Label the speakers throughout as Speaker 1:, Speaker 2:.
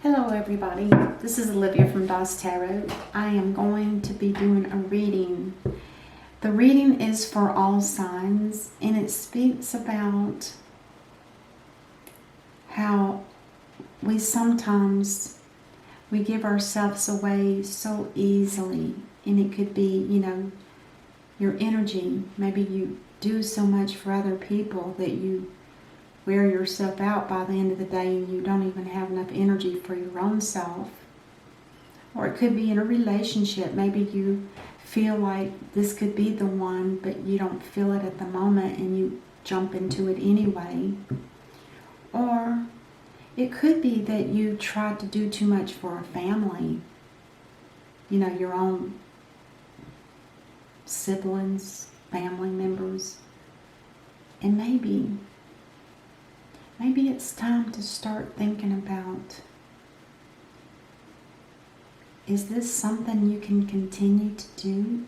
Speaker 1: Hello everybody, this is Olivia from DOS Tarot. I am going to be doing a reading. The reading is for all signs, and it speaks about how we sometimes give ourselves away so easily, and it could be, your energy. Maybe you do so much for other people that you wear yourself out by the end of the day and you don't even have enough energy for your own self. Or it could be in a relationship. Maybe you feel like this could be the one, but you don't feel it at the moment and you jump into it anyway. Or it could be that you tried to do too much for a family. Your own siblings, family members. And maybe it's time to start thinking about, is this something you can continue to do?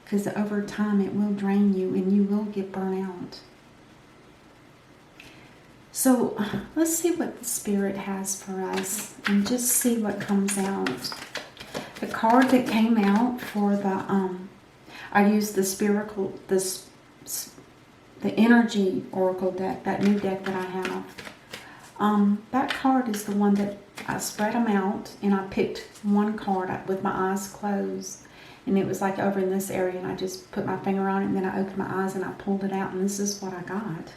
Speaker 1: Because over time it will drain you and you will get burnt out. So let's see what the Spirit has for us and just see what comes out. The card that came out for the, I used the energy oracle deck, that new deck that I have. That card is the one that I spread them out and I picked one card with my eyes closed, and it was like over in this area, and I just put my finger on it and then I opened my eyes and I pulled it out, and this is what I got.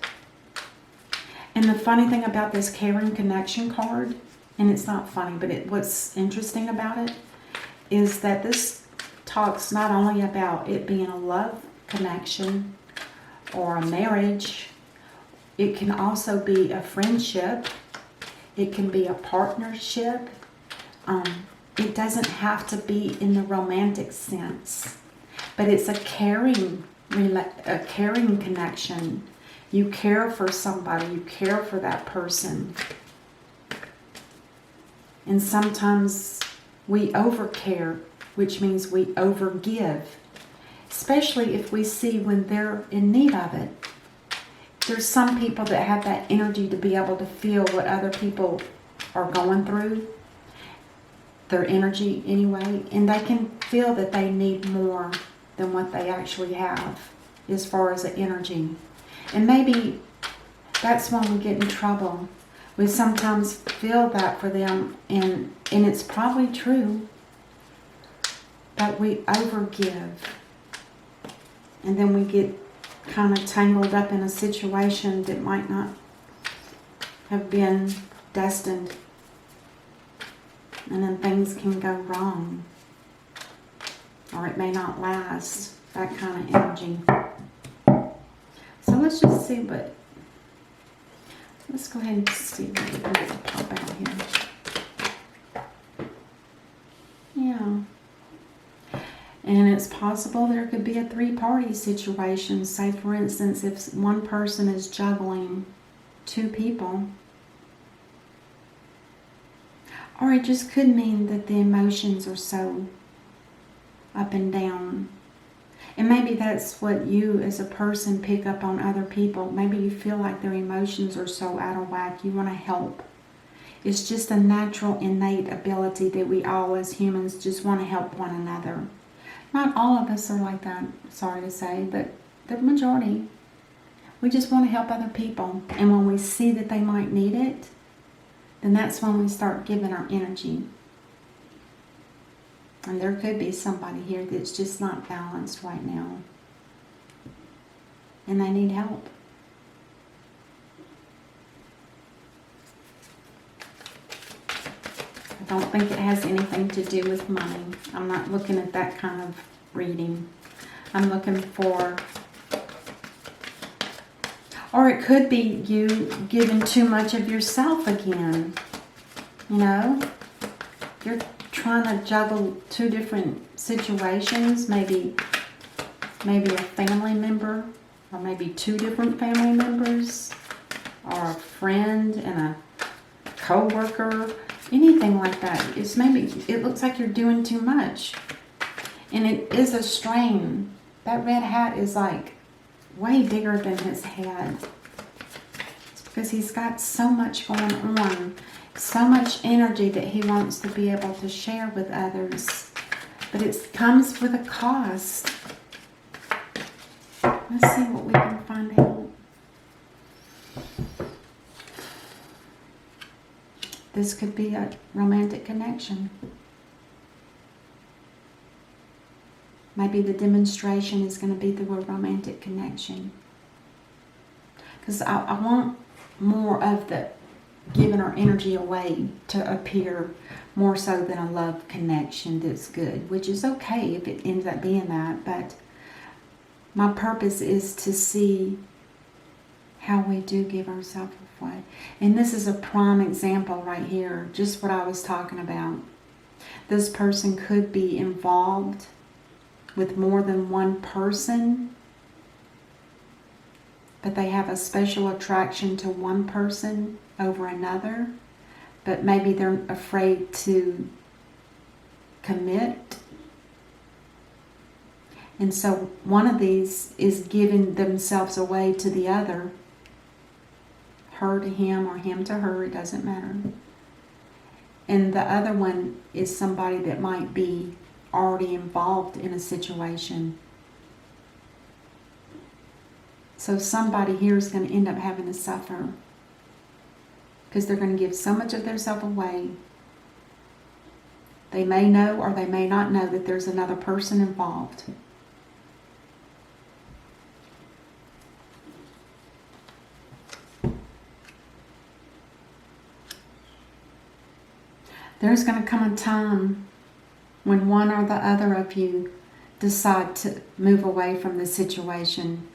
Speaker 1: And the funny thing about this caring connection card, and it's not funny, but what's interesting about it is that this talks not only about it being a love connection or a marriage, it can also be a friendship, it can be a partnership. It doesn't have to be in the romantic sense, but it's a caring connection. You care for somebody, you care for that person. And sometimes we overcare, which means we overgive. Especially if we see when they're in need of it. There's some people that have that energy to be able to feel what other people are going through. Their energy anyway. And they can feel that they need more than what they actually have as far as the energy. And maybe that's when we get in trouble. We sometimes feel that for them, and it's probably true. But we overgive. And then we get kind of tangled up in a situation that might not have been destined. And then things can go wrong. Or it may not last. That kind of energy. So let's just see what... Let's go ahead and see what we're going to pop out here. Yeah. And it's possible there could be a three-party situation. Say, for instance, if one person is juggling two people. Or it just could mean that the emotions are so up and down. And maybe that's what you as a person pick up on other people. Maybe you feel like their emotions are so out of whack. You want to help. It's just a natural, innate ability that we all as humans just want to help one another. Not all of us are like that, sorry to say, but the majority. We just want to help other people. And when we see that they might need it, then that's when we start giving our energy. And there could be somebody here that's just not balanced right now. And they need help. I don't think it has anything to do with money. I'm not looking at that kind of reading. I'm looking for... Or it could be you giving too much of yourself again. You're trying to juggle two different situations. Maybe a family member, or maybe two different family members, or a friend and a co-worker. Anything like that. It looks like you're doing too much. And it is a strain. That red hat is like way bigger than his head. Let's because he's got so much going on, so much energy that he wants to be able to share with others. But it comes with a cost. Let's see what we can find out. This could be a romantic connection. Maybe the demonstration is going to be through a romantic connection. Because I want more of the giving our energy away to appear more so than a love connection that's good, which is okay if it ends up being that. But my purpose is to see how we do give ourselves away. And this is a prime example right here, just what I was talking about. This person could be involved with more than one person, but they have a special attraction to one person over another, but maybe they're afraid to commit. And so one of these is giving themselves away to the other, her to him or him to her, it doesn't matter. And the other one is somebody that might be already involved in a situation. So somebody here is going to end up having to suffer because they're going to give so much of themselves away. They may know or they may not know that there's another person involved. There's going to come a time when one or the other of you decide to move away from the situation.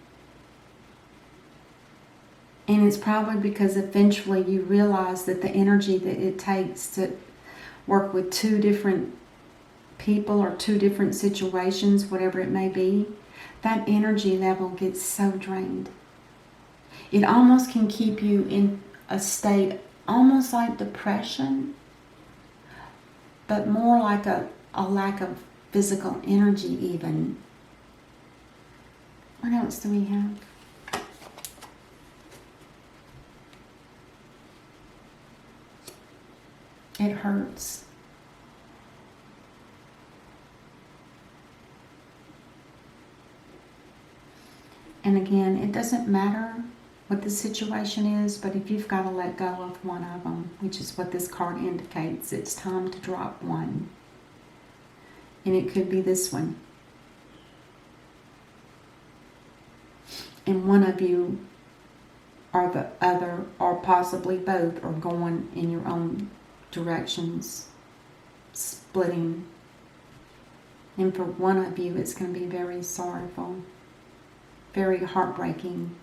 Speaker 1: And it's probably because eventually you realize that the energy that it takes to work with two different people or two different situations, whatever it may be, that energy level gets so drained. It almost can keep you in a state almost like depression, but more like a lack of physical energy even. What else do we have? It hurts. And again, it doesn't matter what the situation is, but if you've got to let go of one of them, which is what this card indicates, it's time to drop one. And it could be this one. And one of you or the other, or possibly both, are going in your own directions, splitting. And for one of you, it's going to be very sorrowful, very heartbreaking.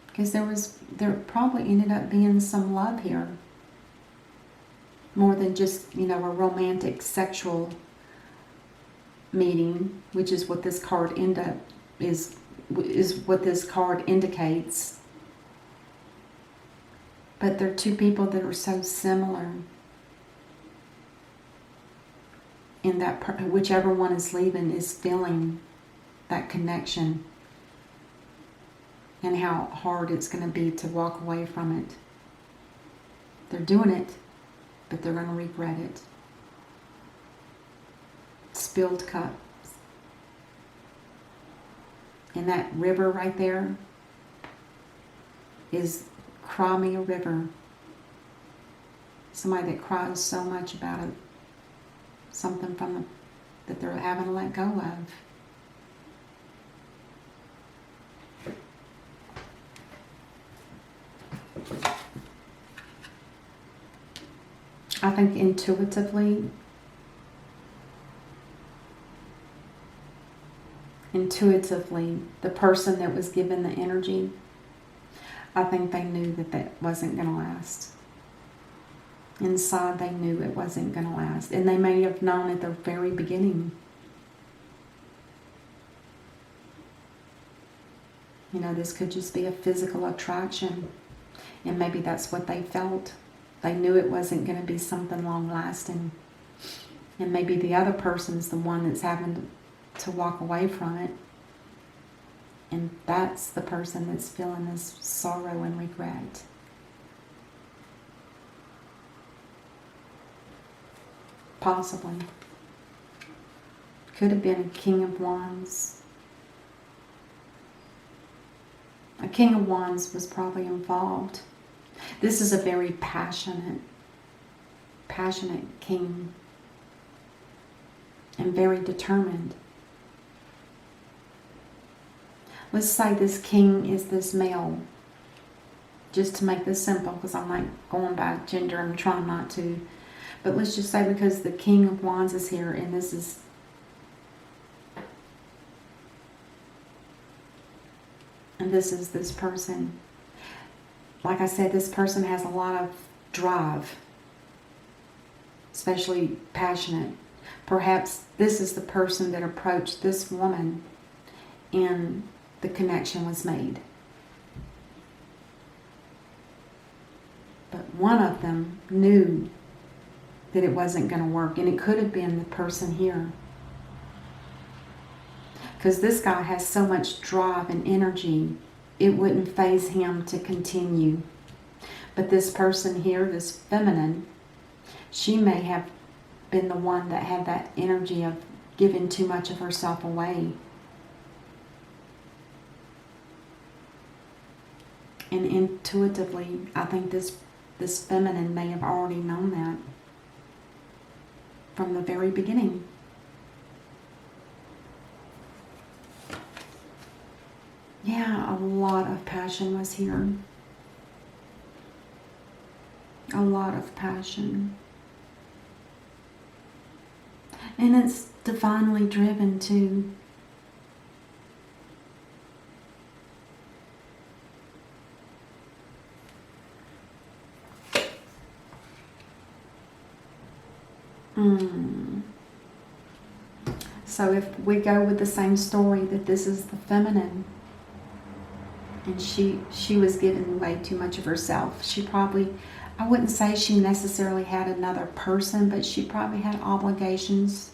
Speaker 1: Because there probably ended up being some love here. More than just, a romantic sexual meeting, which is what this card is what this card indicates. But they're two people that are so similar in that whichever one is leaving is feeling that connection and how hard it's going to be to walk away from it. They're doing it, but they're going to regret it. Spilled cups. And that river right there is Cry Me a River. Somebody that cries so much about it. Something that they're having to let go of. I think intuitively, the person that was given the energy, I think they knew that wasn't going to last. Inside, they knew it wasn't going to last. And they may have known at the very beginning. This could just be a physical attraction. And maybe that's what they felt. They knew it wasn't going to be something long-lasting. And maybe the other person's the one that's having to walk away from it. And that's the person that's feeling this sorrow and regret. Possibly. Could have been a King of Wands. A King of Wands was probably involved. This is a very passionate king. And very determined. Let's say this king is this male. Just to make this simple, because I'm not going by gender, I'm trying not to. But let's just say because the King of Wands is here, and this is this person. Like I said, this person has a lot of drive, especially passionate. Perhaps this is the person that approached this woman and the connection was made. But one of them knew that it wasn't going to work, and it could have been the person here. Because this guy has so much drive and energy, it wouldn't faze him to continue. But this person here, this feminine, she may have been the one that had that energy of giving too much of herself away. And intuitively, I think this feminine may have already known that from the very beginning. Yeah, a lot of passion was here. A lot of passion. And it's divinely driven too. So if we go with the same story that this is the feminine, and she was giving way too much of herself. She probably, I wouldn't say she necessarily had another person, but she probably had obligations,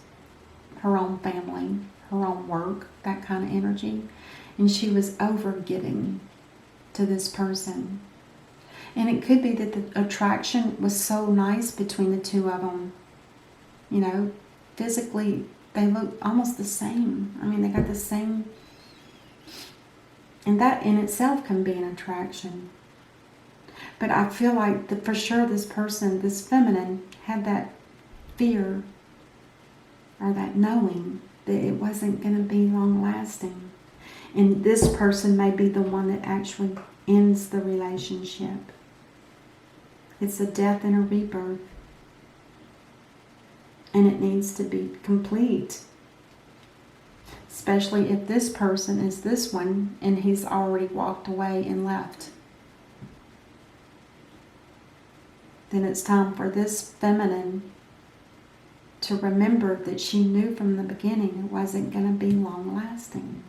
Speaker 1: her own family, her own work, that kind of energy. And she was over giving to this person. And it could be that the attraction was so nice between the two of them. You know, physically, they look almost the same. I mean, they got the same. And that in itself can be an attraction. But I feel like for sure this person, this feminine, had that fear or that knowing that it wasn't going to be long lasting. And this person may be the one that actually ends the relationship. It's a death and a rebirth. And it needs to be complete. Especially if this person is this one and he's already walked away and left. Then it's time for this feminine to remember that she knew from the beginning it wasn't going to be long lasting.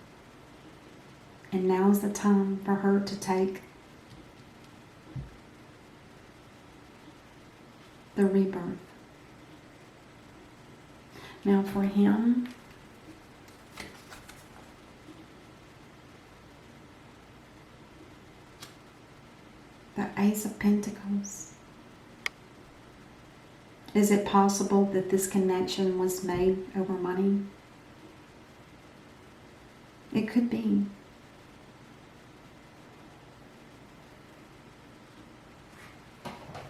Speaker 1: And now's the time for her to take the rebirth. Now for him, the Ace of Pentacles. Is it possible that this connection was made over money? It could be.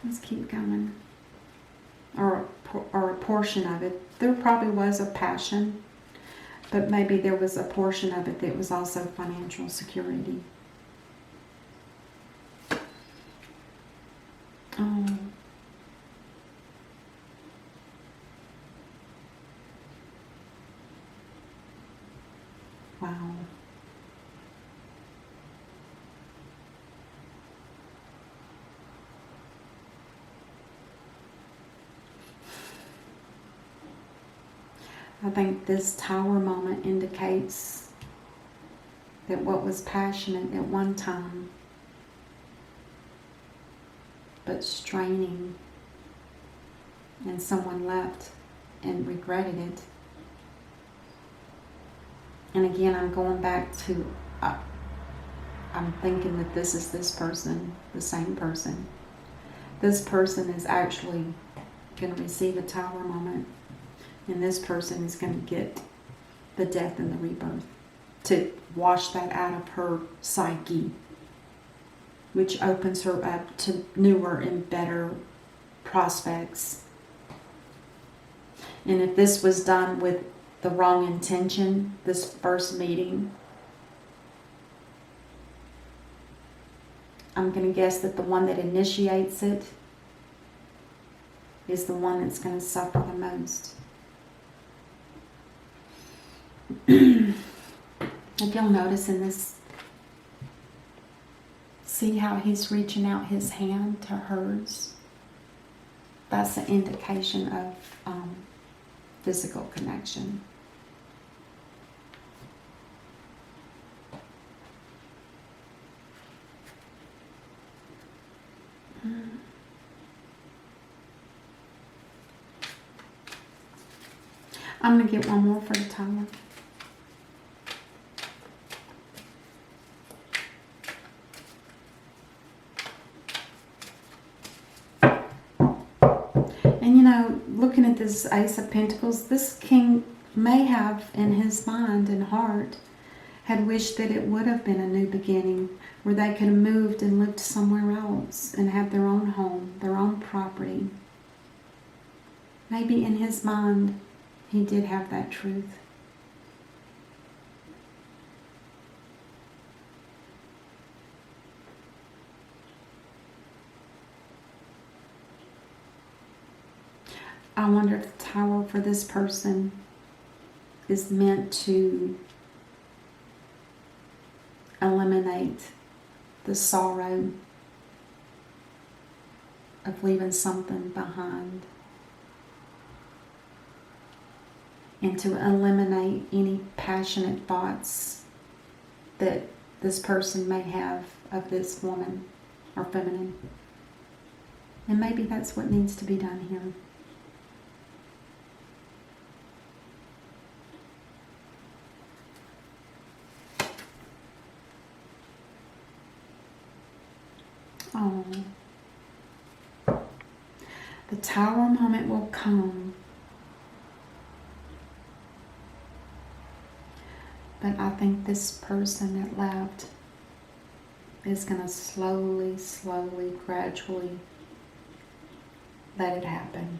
Speaker 1: Let's keep going. Or a portion of it. There probably was a passion, but maybe there was a portion of it that was also financial security. Oh. Wow. I think this Tower moment indicates that what was passionate at one time, but straining, and someone left and regretted it. And again, I'm going back to I'm thinking that this is this person, the same person. This person is actually going to receive a tower moment, and this person is going to get the death and the rebirth to wash that out of her psyche, which opens her up to newer and better prospects. And if this was done with the wrong intention, this first meeting, I'm going to guess that the one that initiates it is the one that's going to suffer the most. If you'll notice in this, see how he's reaching out his hand to hers? That's an indication of physical connection. I'm going to get one more for the tower. And you know, looking at this Ace of Pentacles, this king may have in his mind and heart had wished that it would have been a new beginning where they could have moved and lived somewhere else and have their own home, their own property. Maybe in his mind he did have that truth. I wonder if the tower for this person is meant to eliminate the sorrow of leaving something behind, and to eliminate any passionate thoughts that this person may have of this woman or feminine. And maybe that's what needs to be done here. Oh, the tower moment will come, but I think this person that left is going to slowly, gradually let it happen.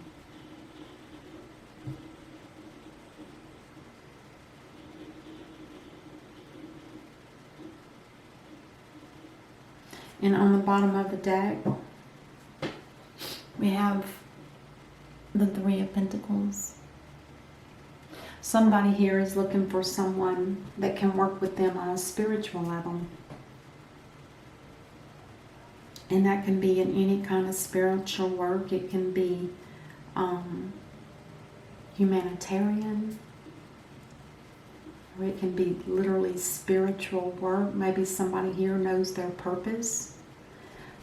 Speaker 1: And on the bottom of the deck, we have the Three of Pentacles. Somebody here is looking for someone that can work with them on a spiritual level. And that can be in any kind of spiritual work. It can be humanitarian. Or it can be literally spiritual work. Maybe somebody here knows their purpose.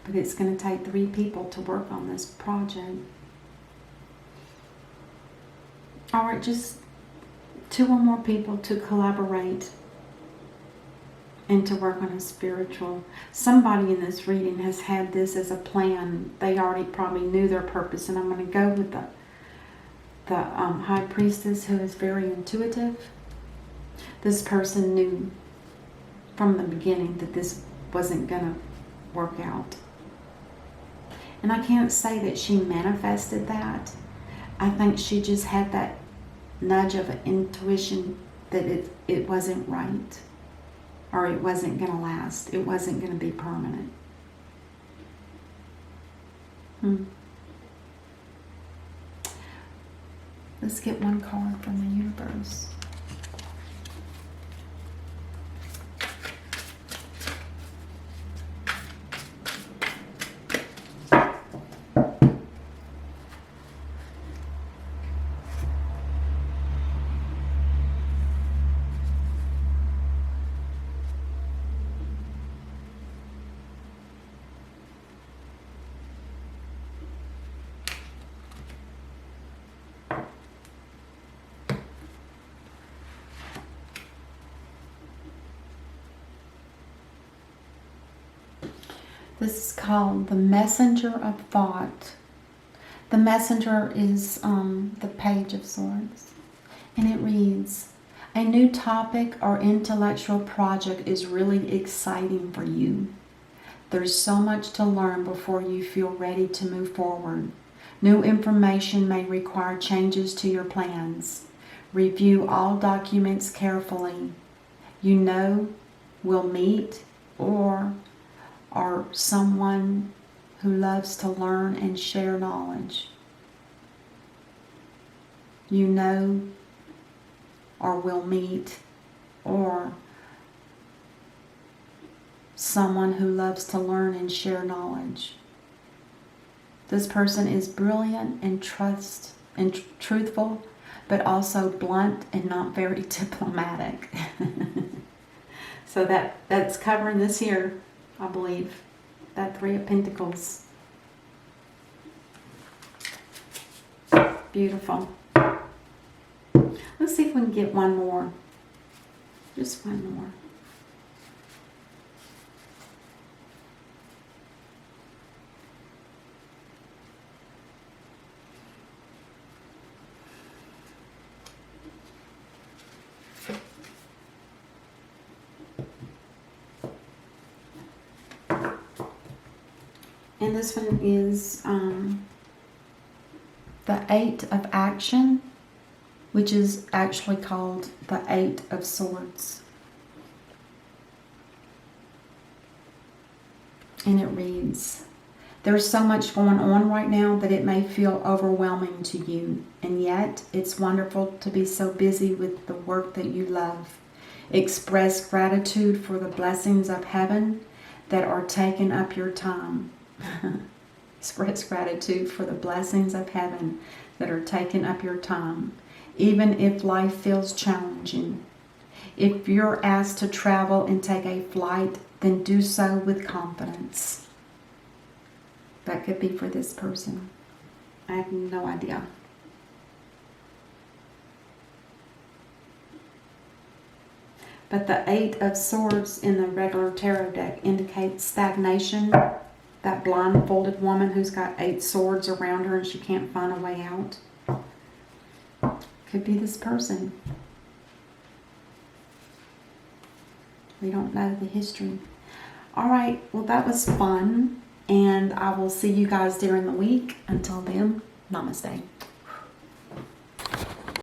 Speaker 1: But it's going to take 3 people to work on this project. Or just 2 or more people to collaborate and to work on a spiritual. Somebody in this reading has had this as a plan. They already probably knew their purpose. And I'm going to go with the High Priestess, who is very intuitive. This person knew from the beginning that this wasn't going to work out. And I can't say that she manifested that. I think she just had that nudge of intuition that it wasn't right. Or it wasn't going to last. It wasn't going to be permanent. Let's get one card from the universe. This is called the Messenger of Thought. The Messenger is the Page of Swords. And it reads, a new topic or intellectual project is really exciting for you. There's so much to learn before you feel ready to move forward. New information may require changes to your plans. Review all documents carefully. You know, will meet or are someone who loves to learn and share knowledge. You know, or will meet, or someone who loves to learn and share knowledge. This person is brilliant and truthful, but also blunt and not very diplomatic. So that's covering this here, I believe, that Three of Pentacles. Beautiful. Let's see if we can get one more. Just one more. And this one is the Eight of Action, which is actually called the Eight of Swords. And it reads, there's so much going on right now that it may feel overwhelming to you, and yet it's wonderful to be so busy with the work that you love. Express gratitude for the blessings of heaven that are taking up your time. Express gratitude for the blessings of heaven that are taking up your time, even if life feels challenging. If you're asked to travel and take a flight, then do so with confidence. That could be for this person. I have no idea. But the Eight of Swords in the regular tarot deck indicates stagnation. That blindfolded woman who's got 8 swords around her and she can't find a way out. Could be this person. We don't know the history. All right, well, that was fun. And I will see you guys during the week. Until then, namaste.